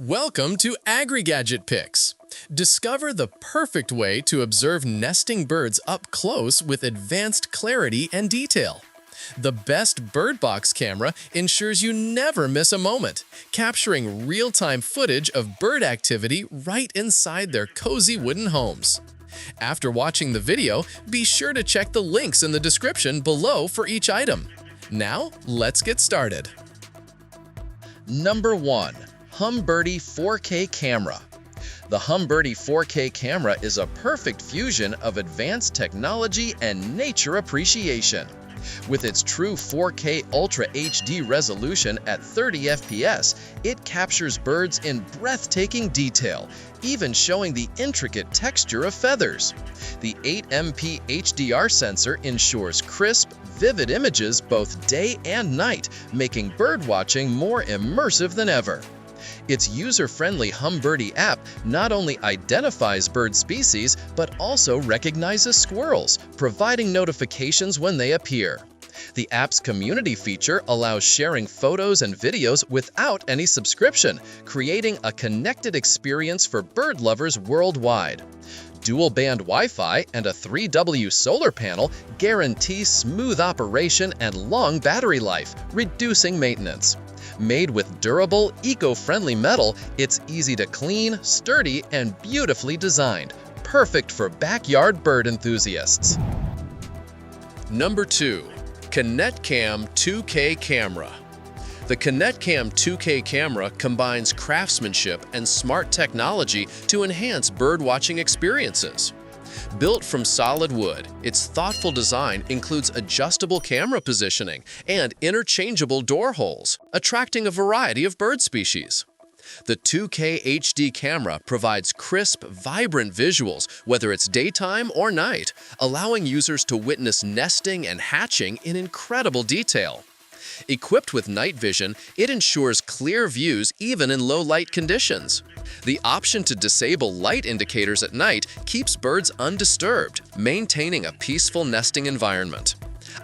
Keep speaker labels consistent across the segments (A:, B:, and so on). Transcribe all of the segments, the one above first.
A: Welcome to AgriGadget Picks. Discover the perfect way to observe nesting birds up close with advanced clarity and detail. The best bird box camera ensures you never miss a moment, capturing real-time footage of bird activity right inside their cozy wooden homes. After watching the video, be sure to check the links in the description below for each item. Now, let's get started.
B: Number 1. Humbirdy 4K Camera. The Humbirdy 4K camera is a perfect fusion of advanced technology and nature appreciation. With its true 4K Ultra HD resolution at 30 FPS, it captures birds in breathtaking detail, even showing the intricate texture of feathers. The 8MP HDR sensor ensures crisp, vivid images both day and night, making birdwatching more immersive than ever. Its user-friendly Humbirdy app not only identifies bird species, but also recognizes squirrels, providing notifications when they appear. The app's community feature allows sharing photos and videos without any subscription, creating a connected experience for bird lovers worldwide. Dual-band Wi-Fi and a 3W solar panel guarantee smooth operation and long battery life, reducing maintenance. Made with durable, eco-friendly metal, it's easy to clean, sturdy, and beautifully designed, perfect for backyard bird enthusiasts.
A: Number 2. KinetCam 2K Camera. The KinetCam 2K camera combines craftsmanship and smart technology to enhance birdwatching experiences. Built from solid wood, its thoughtful design includes adjustable camera positioning and interchangeable door holes, attracting a variety of bird species. The 2K HD camera provides crisp, vibrant visuals, whether it's daytime or night, allowing users to witness nesting and hatching in incredible detail. Equipped with night vision, it ensures clear views even in low-light conditions. The option to disable light indicators at night keeps birds undisturbed, maintaining a peaceful nesting environment.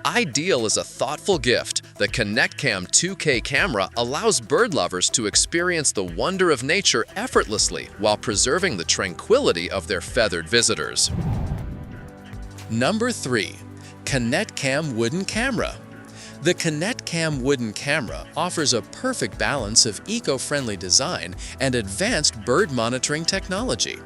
A: Ideal as a thoughtful gift, the KinetCam 2K camera allows bird lovers to experience the wonder of nature effortlessly while preserving the tranquility of their feathered visitors. Number 3. KinetCam Wooden Camera. The KinetCam wooden camera offers a perfect balance of eco-friendly design and advanced bird monitoring technology.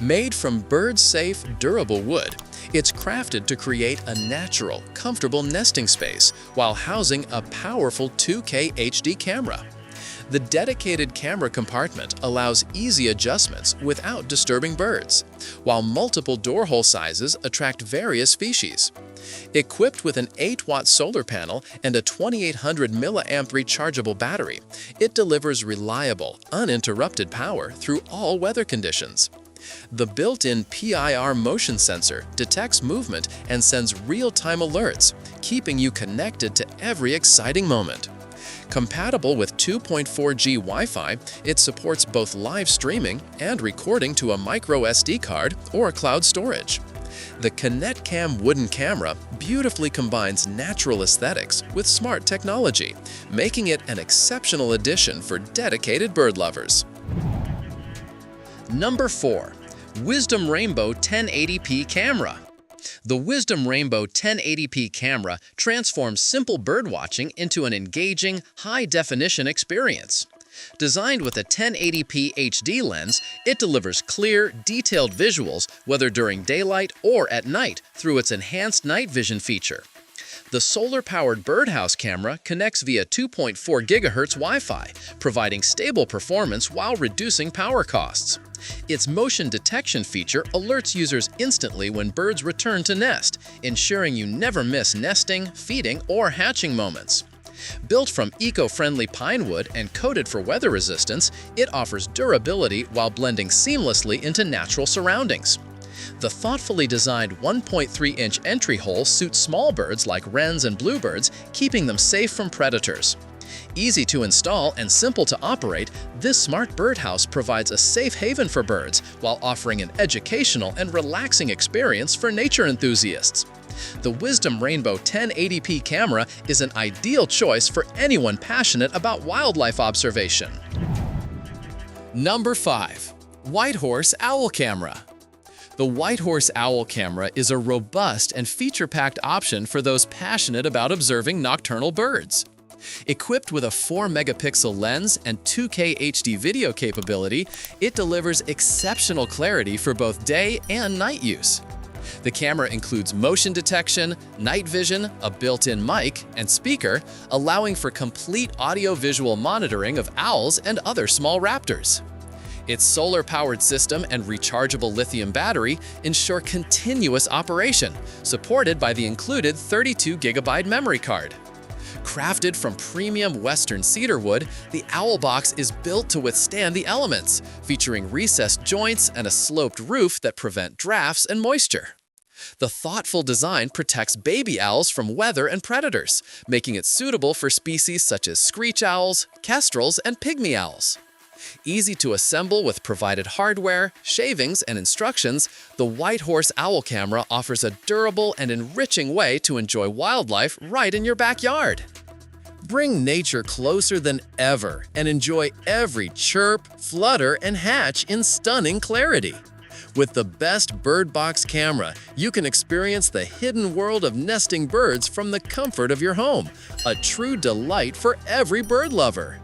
A: Made from bird-safe, durable wood, it's crafted to create a natural, comfortable nesting space while housing a powerful 2K HD camera. The dedicated camera compartment allows easy adjustments without disturbing birds, while multiple door hole sizes attract various species. Equipped with an 8-watt solar panel and a 2800 mAh rechargeable battery, it delivers reliable, uninterrupted power through all weather conditions. The built-in PIR motion sensor detects movement and sends real-time alerts, keeping you connected to every exciting moment. Compatible with 2.4G Wi-Fi, it supports both live streaming and recording to a micro SD card or cloud storage. The KinetCam wooden camera beautifully combines natural aesthetics with smart technology, making it an exceptional addition for dedicated bird lovers.
B: Number 4. WISDOMRAINBOW 1080p Camera. The WISDOMRAINBOW 1080p camera transforms simple birdwatching into an engaging, high-definition experience. Designed with a 1080p HD lens, it delivers clear, detailed visuals whether during daylight or at night through its enhanced night vision feature. The solar-powered birdhouse camera connects via 2.4 GHz Wi-Fi, providing stable performance while reducing power costs. Its motion detection feature alerts users instantly when birds return to nest, ensuring you never miss nesting, feeding, or hatching moments. Built from eco-friendly pine wood and coated for weather resistance, it offers durability while blending seamlessly into natural surroundings. The thoughtfully designed 1.3-inch entry hole suits small birds like wrens and bluebirds, keeping them safe from predators. Easy to install and simple to operate, this smart birdhouse provides a safe haven for birds while offering an educational and relaxing experience for nature enthusiasts. The WISDOMRAINBOW 1080p camera is an ideal choice for anyone passionate about wildlife observation. Number 5. WHITEHORSE Owl Camera. The WHITEHORSE Owl Camera is a robust and feature-packed option for those passionate about observing nocturnal birds. Equipped with a 4-megapixel lens and 2K HD video capability, it delivers exceptional clarity for both day and night use. The camera includes motion detection, night vision, a built-in mic, and speaker, allowing for complete audio-visual monitoring of owls and other small raptors. Its solar-powered system and rechargeable lithium battery ensure continuous operation, supported by the included 32GB memory card. Crafted from premium Western cedar wood, the Owl Box is built to withstand the elements, featuring recessed joints and a sloped roof that prevent drafts and moisture. The thoughtful design protects baby owls from weather and predators, making it suitable for species such as screech owls, kestrels, and pygmy owls. Easy to assemble with provided hardware, shavings, and instructions, the WHITEHORSE Owl Camera offers a durable and enriching way to enjoy wildlife right in your backyard. Bring nature closer than ever and enjoy every chirp, flutter, and hatch in stunning clarity. With the best bird box camera, you can experience the hidden world of nesting birds from the comfort of your home, a true delight for every bird lover.